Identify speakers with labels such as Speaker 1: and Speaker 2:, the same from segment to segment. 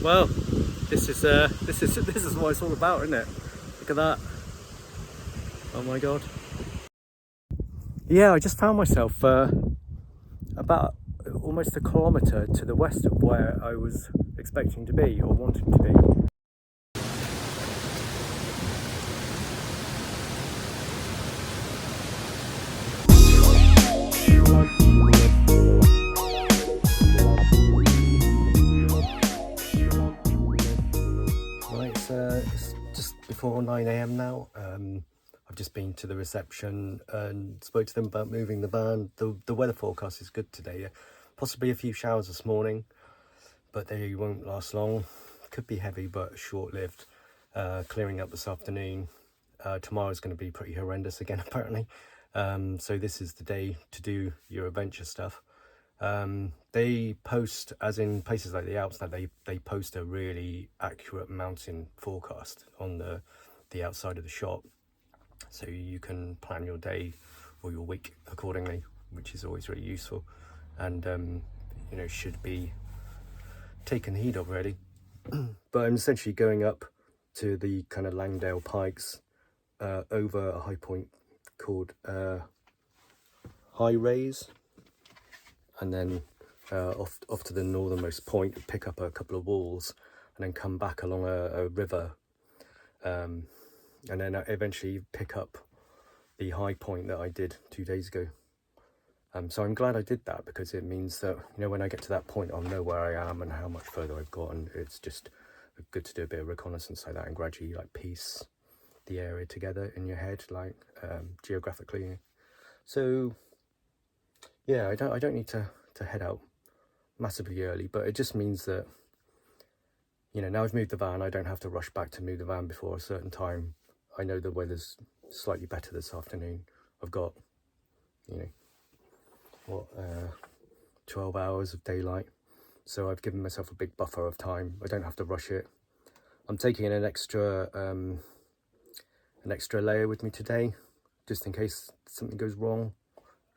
Speaker 1: Well, this is what it's all about, isn't it? Look at that. Oh my god. Yeah, I just found myself about almost a kilometre to the west of where I was expecting to be or wanting to be. Right, it's just before 9 AM now. I've just been to the reception and spoke to them about moving the van. The weather forecast is good today. Possibly a few showers this morning, but they won't last long. Could be heavy, but short-lived. Clearing up this afternoon. Tomorrow's going to be pretty horrendous again, apparently. So this is the day to do your adventure stuff. They post, as in places like the Alps, that they post a really accurate mountain forecast on the outside of the shop, so you can plan your day or your week accordingly, which is always really useful, and you know, should be taken heed of really. But I'm essentially going up to the kind of Langdale Pikes over a high point called High Raise, and then off to the northernmost point, pick up a couple of walls, and then come back along a river, and then eventually pick up the high point that I did 2 days ago. So I'm glad I did that, because it means that, you know, when I get to that point, I'll know where I am and how much further I've got, and it's just good to do a bit of reconnaissance like that and gradually like piece the area together in your head, like geographically. So yeah, I don't need to head out massively early, but it just means that, you know, now I've moved the van, I don't have to rush back to move the van before a certain time. I know the weather's slightly better this afternoon. I've got, you know, what, 12 hours of daylight, so I've given myself a big buffer of time. I don't have to rush it. I'm taking an extra layer with me today, just in case something goes wrong.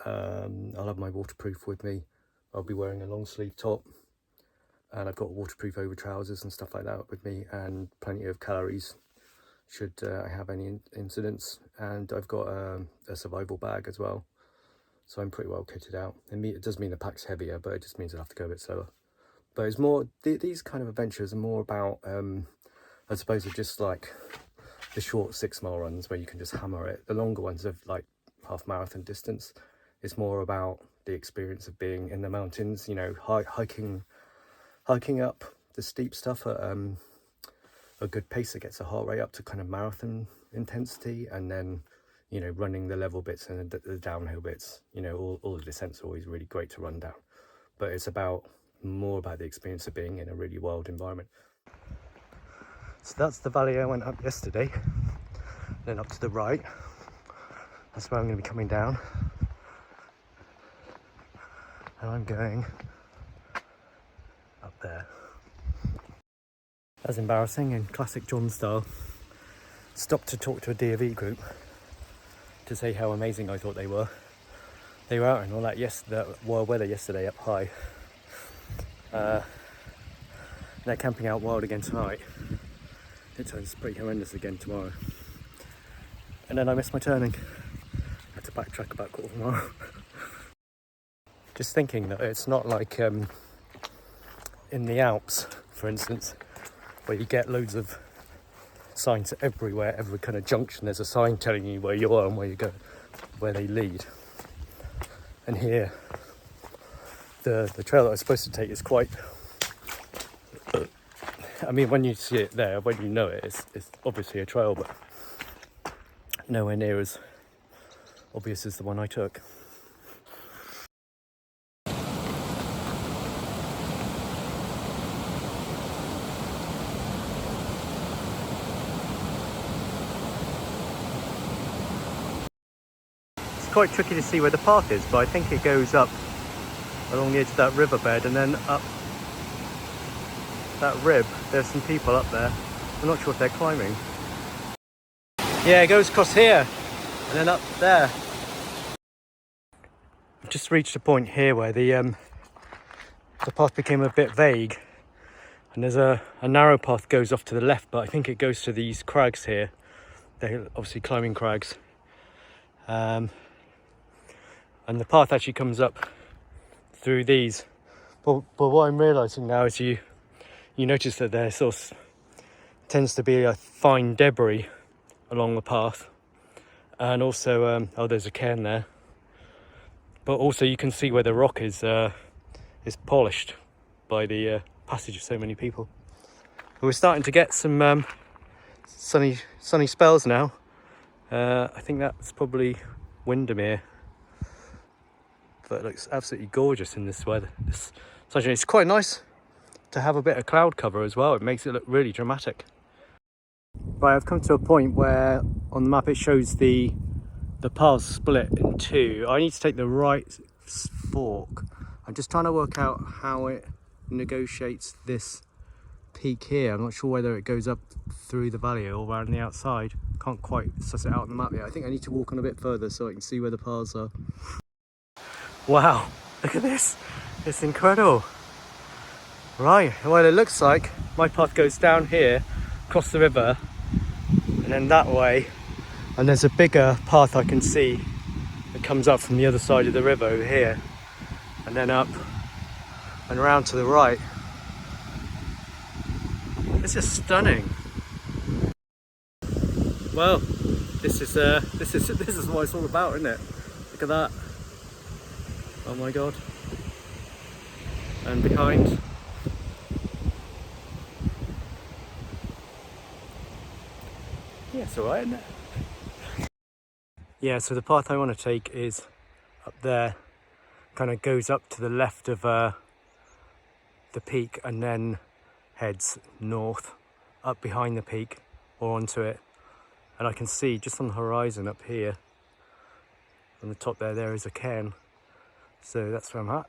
Speaker 1: I'll have my waterproof with me. I'll be wearing a long sleeve top, and I've got waterproof over trousers and stuff like that with me, and plenty of calories should I have any incidents. And I've got a survival bag as well, so I'm pretty well kitted out. It does mean the pack's heavier, but it just means I'll have to go a bit slower. But it's more, these kind of adventures are more about, I suppose, are just like the short 6-mile runs where you can just hammer it. The longer ones of like half marathon distance, it's more about the experience of being in the mountains, you know, hiking up the steep stuff at a good pace that gets the heart rate up to kind of marathon intensity, and then, you know, running the level bits and the downhill bits. You know, all the descents are always really great to run down, but it's more about the experience of being in a really wild environment. So that's the valley I went up yesterday. Then up to the right, that's where I'm going to be coming down, and I'm going up there. That's embarrassing. In classic John style, stopped to talk to a D&V group to say how amazing I thought they were. They were out in all that wild weather yesterday up high. They're camping out wild again tonight. It turns pretty horrendous again tomorrow. And then I missed my turning. I had to backtrack about 1/4 mile. Just thinking that it's not like in the Alps, for instance, where you get loads of signs everywhere, every kind of junction there's a sign telling you where you are and where you go, where they lead. And here, the trail that I was supposed to take is quite, I mean, when you see it there, when you know it, it's obviously a trail, but nowhere near as obvious as the one I took. It's quite tricky to see where the path is, but I think it goes up along the edge of that riverbed and then up that rib. There's some people up there. I'm not sure if they're climbing. Yeah, it goes across here and then up there. I've just reached a point here where the path became a bit vague, And there's a narrow path goes off to the left, but I think it goes to these crags here. They're obviously climbing crags. And the path actually comes up through these. But what I'm realising now is you notice that there sort of tends to be a fine debris along the path. And also, oh, there's a cairn there. But also you can see where the rock is polished by the passage of so many people. We're starting to get some sunny spells now. I think that's probably Windermere. But it looks absolutely gorgeous in this weather. It's quite nice to have a bit of cloud cover as well. It makes it look really dramatic. Right, I've come to a point where on the map it shows the paths split in two. I need to take the right fork. I'm just trying to work out how it negotiates this peak here. I'm not sure whether it goes up through the valley or around the outside. Can't quite suss it out on the map yet. I think I need to walk on a bit further so I can see where the paths are. Wow, look at this. It's incredible. Right, well, it looks like my path goes down here, across the river, and then that way. And there's a bigger path I can see that comes up from the other side of the river over here, and then up and around to the right. This is stunning. Well, this is what it's all about, isn't it? Look at that. Oh my god. And behind. Yeah, it's alright, isn't it? Yeah, so the path I want to take is up there. Kind of goes up to the left of the peak and then heads north, up behind the peak or onto it. And I can see just on the horizon up here, on the top there is a cairn. So that's where I'm at.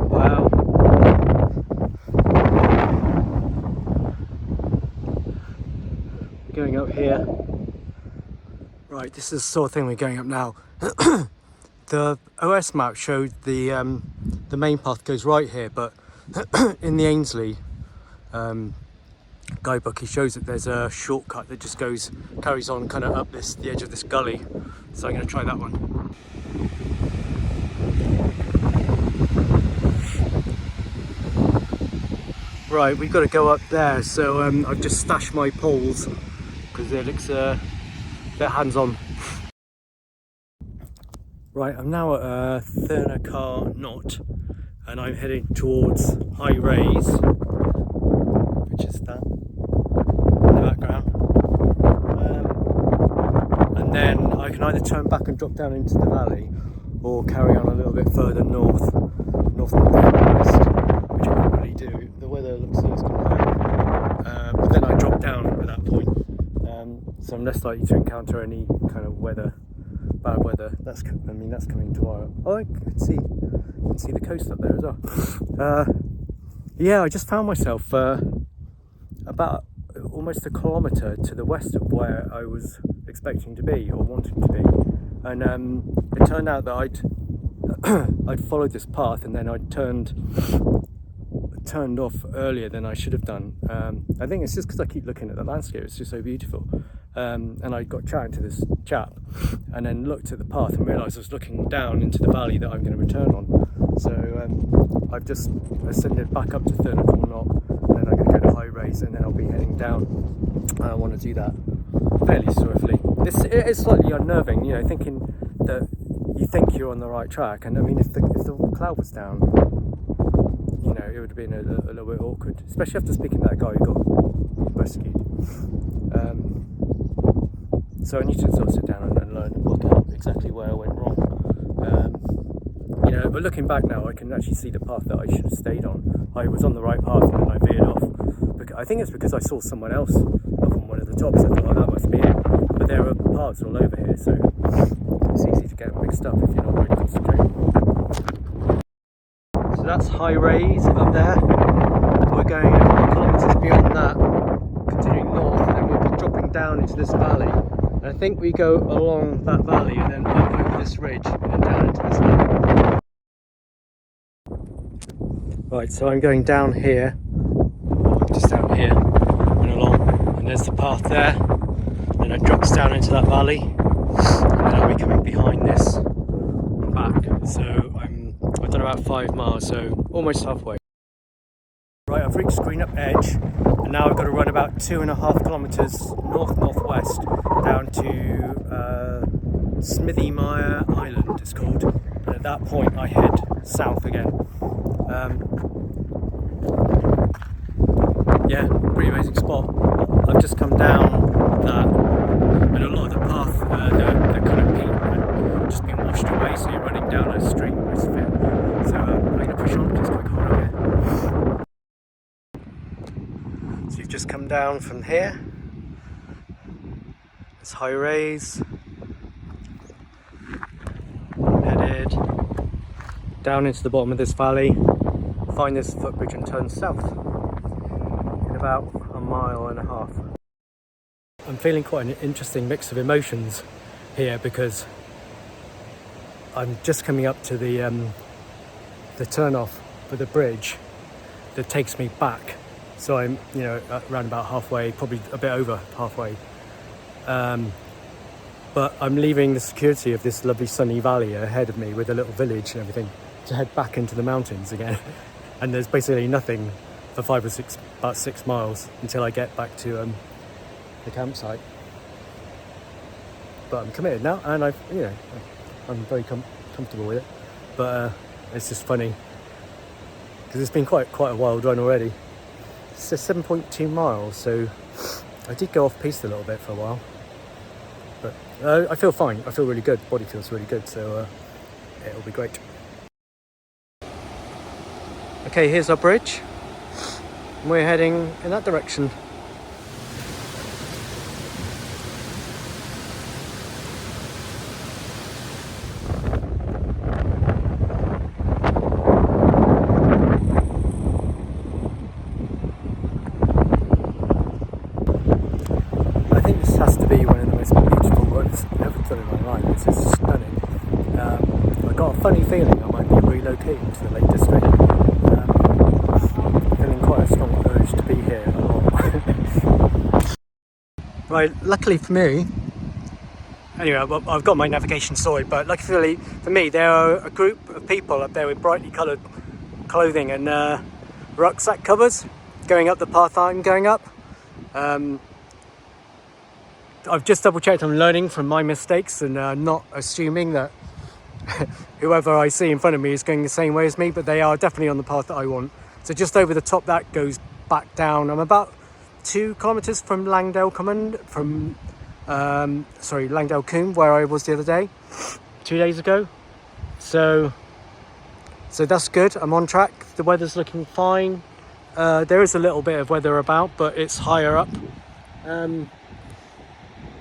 Speaker 1: Wow. We're going up here. Right, this is the sort of thing we're going up now. The OS map showed the main path goes right here, but in the Ainsley guidebook, he shows that there's a shortcut that just carries on kind of up the edge of this gully. So I'm going to try that one. Right, we've got to go up there. So I've just stashed my poles because it looks a bit hands-on. Right, I'm now at Thurnacar Knot, and I'm heading towards High Raise, which is that in the background. And then I can either turn back and drop down into the valley, or carry on a little bit further north west, which I won't really do. The weather looks like it's going to hurt. But then I drop down at that point, so I'm less likely to encounter any kind of bad weather. That's coming tomorrow. Oh, I can see the coast up there as well. Yeah, I just found myself about almost a kilometre to the west of where I was expecting to be or wanting to be, and it turned out that I'd followed this path and then I'd turned off earlier than I should have done. I think it's just because I keep looking at the landscape. It's just so beautiful. And I got chatting to this chap and then looked at the path and realised I was looking down into the valley that I'm going to return on. So I've just ascended back up to Thurnacar Knot, and then I'm going to go to High Raise, and then I'll be heading down. And I want to do that fairly swiftly. It is slightly unnerving, thinking that you think you're on the right track, and I mean, if the cloud was down, it would have been a little bit awkward, especially after speaking to that guy who got rescued. So I need to sort of sit down and learn and work out exactly where I went wrong. But looking back now, I can actually see the path that I should have stayed on. I was on the right path and then I veered off. I think it's because I saw someone else up on one of the tops. I thought, oh, that must be it. But there are paths all over here, so it's easy to get mixed up if you're not really concentrating. So that's High Raise up there. We're going a couple of kilometres beyond that, continuing north, and then we'll be dropping down into this valley I think we go along that valley and then up over this ridge and then down into this valley. Right, so I'm going down here, just out here and along, and there's the path there, then it drops down into that valley, and then I'll be coming behind this and back. So I've done about 5 miles, so almost halfway. Right, I've reached Greenup Edge, and now I've got to run about 2.5 kilometres north-northwest down to Smithy-Mire Island, it's called. And at that point I head south again. Yeah, pretty amazing spot. I've just come down that, and a lot of the path, the kind of peat had just been washed away, so you're running down a stream, basically. So I'm going to push on, just quick hold on here. So you've just come down from here. It's high raise. Headed down into the bottom of this valley, find this footbridge and turn south in about 1.5 miles. I'm feeling quite an interesting mix of emotions here because I'm just coming up to the turn off for the bridge that takes me back. So I'm, around about halfway, probably a bit over halfway. But I'm leaving the security of this lovely sunny valley ahead of me with a little village and everything to head back into the mountains again. And there's basically nothing for about 6 miles until I get back to the campsite. But I'm committed now, and I'm very comfortable with it. But it's just funny because it's been quite a wild run already. It's 7.2 miles, so I did go off piste a little bit for a while. But I feel fine. I feel really good. Body feels really good, so it'll be great. Okay, here's our bridge. We're heading in that direction. I think this has to be one of the most beautiful runs I've ever done in my life. It's just stunning. I've got a funny feeling I might be relocating to the Lake District. Feeling quite a strong urge to be here a lot. Right, luckily for me, anyway, I've got my navigation sorted, but luckily for me, there are a group of people up there with brightly coloured clothing and rucksack covers going up the path I'm going up. I've just double checked I'm learning from my mistakes and not assuming that whoever I see in front of me is going the same way as me, but they are definitely on the path that I want. So just over the top that goes back down. I'm about 2 kilometres from Langdalecamp, Langdalecamp, where I was the other day, 2 days ago. So that's good. I'm on track. The weather's looking fine. There is a little bit of weather about, but it's higher up. And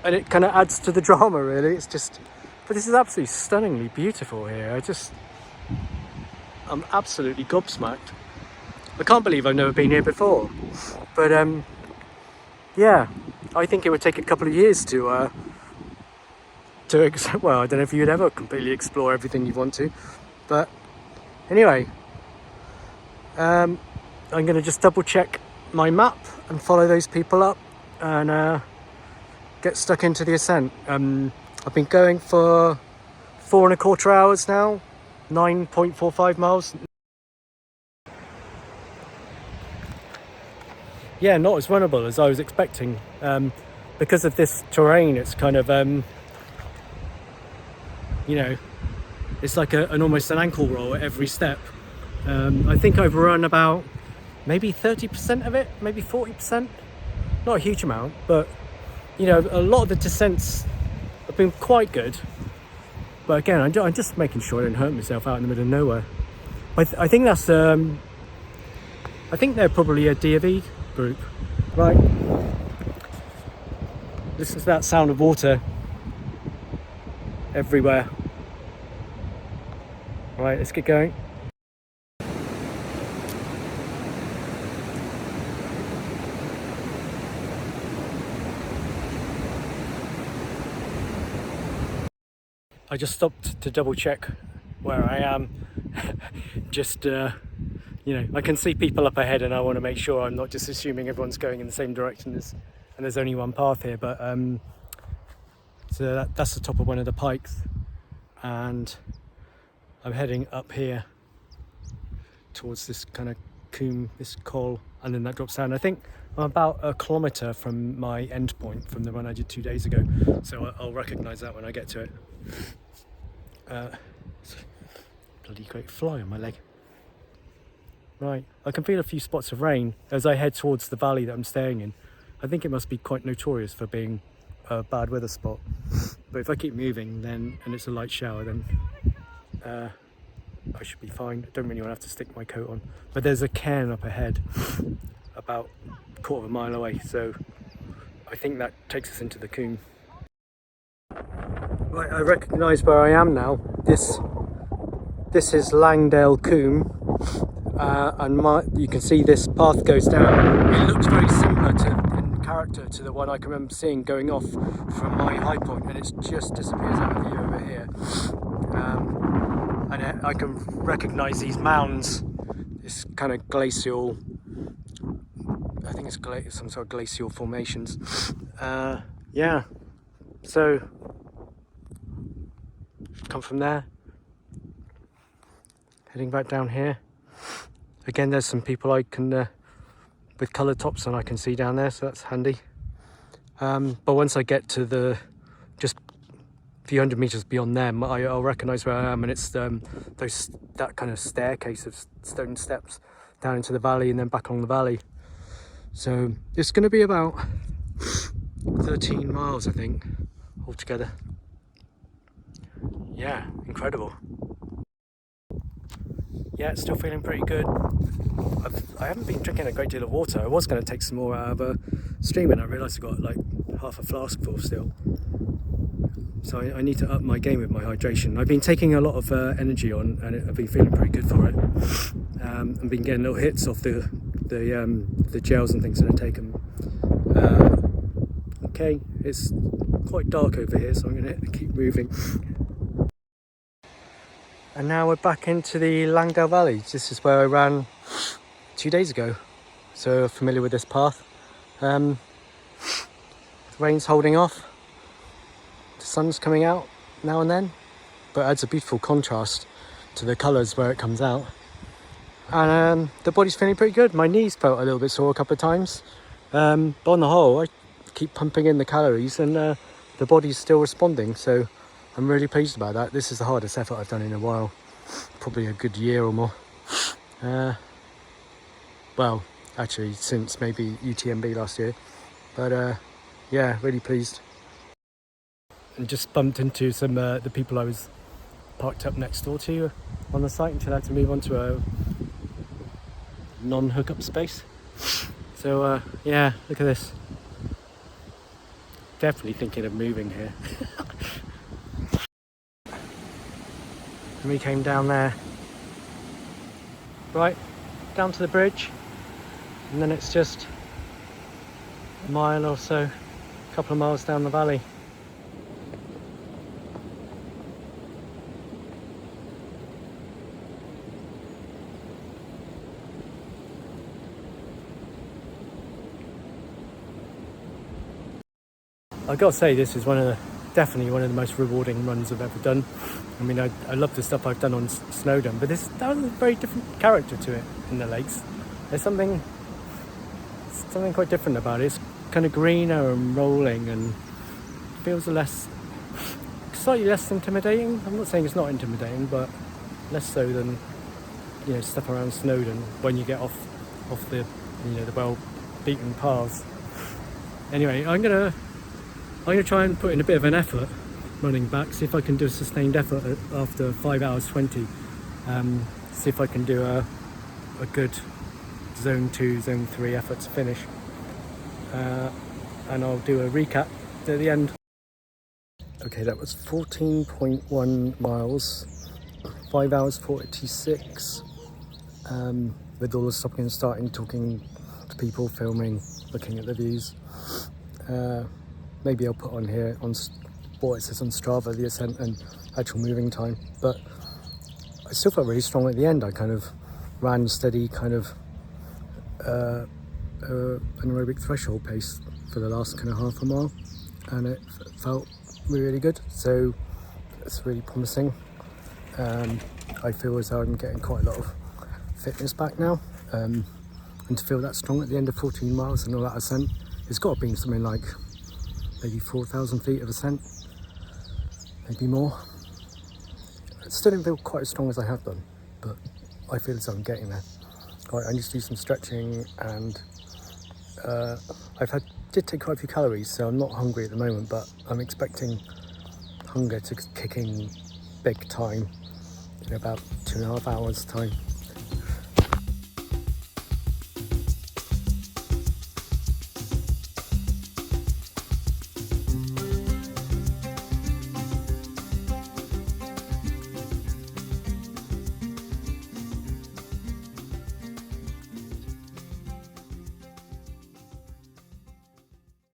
Speaker 1: it kind of adds to the drama, really. But this is absolutely stunningly beautiful here. I'm absolutely gobsmacked. I can't believe I've never been here before. But yeah, I think it would take a couple of years to well, I don't know if you'd ever completely explore everything you want to. But anyway, I'm going to just double check my map and follow those people up and get stuck into the ascent. I've been going for 4.25 hours now, 9.45 miles. Yeah, not as runnable as I was expecting. Because of this terrain, it's kind of, it's like an almost an ankle roll at every step. I think I've run about maybe 30% of it, maybe 40%. Not a huge amount, but a lot of the descents have been quite good. But again, I'm just making sure I don't hurt myself out in the middle of nowhere. I think that's I think they're probably a DFE group. Right, listen to that sound of water everywhere. Right, let's get going. I just stopped to double check where I am. Just you know, I can see people up ahead and I want to make sure I'm not just assuming everyone's going in the same direction and there's only one path here. But so that's the top of one of the pikes, and I'm heading up here towards this kind of coombe, this col, and then that drops down. I think I'm about a kilometre from my end point from the run I did 2 days ago, so I'll recognise that when I get to it. Bloody great fly on my leg. Right, I can feel a few spots of rain as I head towards the valley that I'm staying in. I think it must be quite notorious for being a bad weather spot, but if I keep moving then, and it's a light shower, then I should be fine. I don't really want to have to stick my coat on. But there's a cairn up ahead, about a quarter of a mile away, so I think that takes us into the coombe. Right, I recognise where I am now. This is Langdalecamp. And you can see this path goes down. It looks very similar in character to the one I can remember seeing going off from my high point, and it just disappears out of view over here. And I can recognise these mounds, this kind of glacial, I think it's some sort of glacial formations. Yeah, so come from there, heading back down here. Again, there's some people I can, with coloured tops on, I can see down there, so that's handy. But once I get to just a few hundred metres beyond them, I'll recognise where I am, and it's that kind of staircase of stone steps down into the valley and then back along the valley. So it's going to be about 13 miles, I think, altogether. Yeah, incredible. Yeah, it's still feeling pretty good. I haven't been drinking a great deal of water. I was going to take some more out of a stream, and I realised I've got like half a flask full still. So I need to up my game with my hydration. I've been taking a lot of energy on, and I've been feeling pretty good for it. I've been getting little hits off the gels and things that I take them. Okay, it's quite dark over here, so I'm going to keep moving. And now we're back into the Langdale Valley. This is where I ran 2 days ago, so familiar with this path. The rain's holding off, the sun's coming out now and then, but adds a beautiful contrast to the colours where it comes out. And the body's feeling pretty good. My knees felt a little bit sore a couple of times, but on the whole I keep pumping in the calories, and the body's still responding, so I'm really pleased about that. This is the hardest effort I've done in a while, probably a good year or more. Well, actually since maybe UTMB last year, but yeah, really pleased. And just bumped into some the people I was parked up next door to on the site until I had to move on to a non-hookup space. So yeah, look at this. Definitely thinking of moving here. And we came down there, right down to the bridge, and then it's just a mile or so, a couple of miles down the valley. I've got to say, this is definitely one of the most rewarding runs I've ever done. I mean, I love the stuff I've done on Snowdon, but that has a very different character to it in the lakes. There's something quite different about it. It's kind of greener and rolling, and feels slightly less intimidating. I'm not saying it's not intimidating, but less so than, you know, stuff around Snowdon when you get off the, you know, the well-beaten paths. Anyway, I'm gonna try and put in a bit of an effort running back, see if I can do a sustained effort after 5 hours 20. See if I can do a good zone 2, zone 3 effort to finish. And I'll do a recap at the end. Okay, that was 14.1 miles, 5 hours 46. With all the stopping and starting, talking to people, filming, looking at the views. Maybe I'll put on here on what it says on Strava, the ascent, and actual moving time. But I still felt really strong at the end. I kind of ran steady, kind of anaerobic threshold pace for the last kind of half a mile, and it felt really good. So it's really promising. I feel as though I'm getting quite a lot of fitness back now, and to feel that strong at the end of 14 miles and all that ascent, it's got to be something like maybe 4,000 feet of ascent, maybe more. I still don't feel quite as strong as I have done, but I feel as though I'm getting there. Right, I need to do some stretching, and did take quite a few calories, so I'm not hungry at the moment, but I'm expecting hunger to kick in big time in about 2.5 hours time.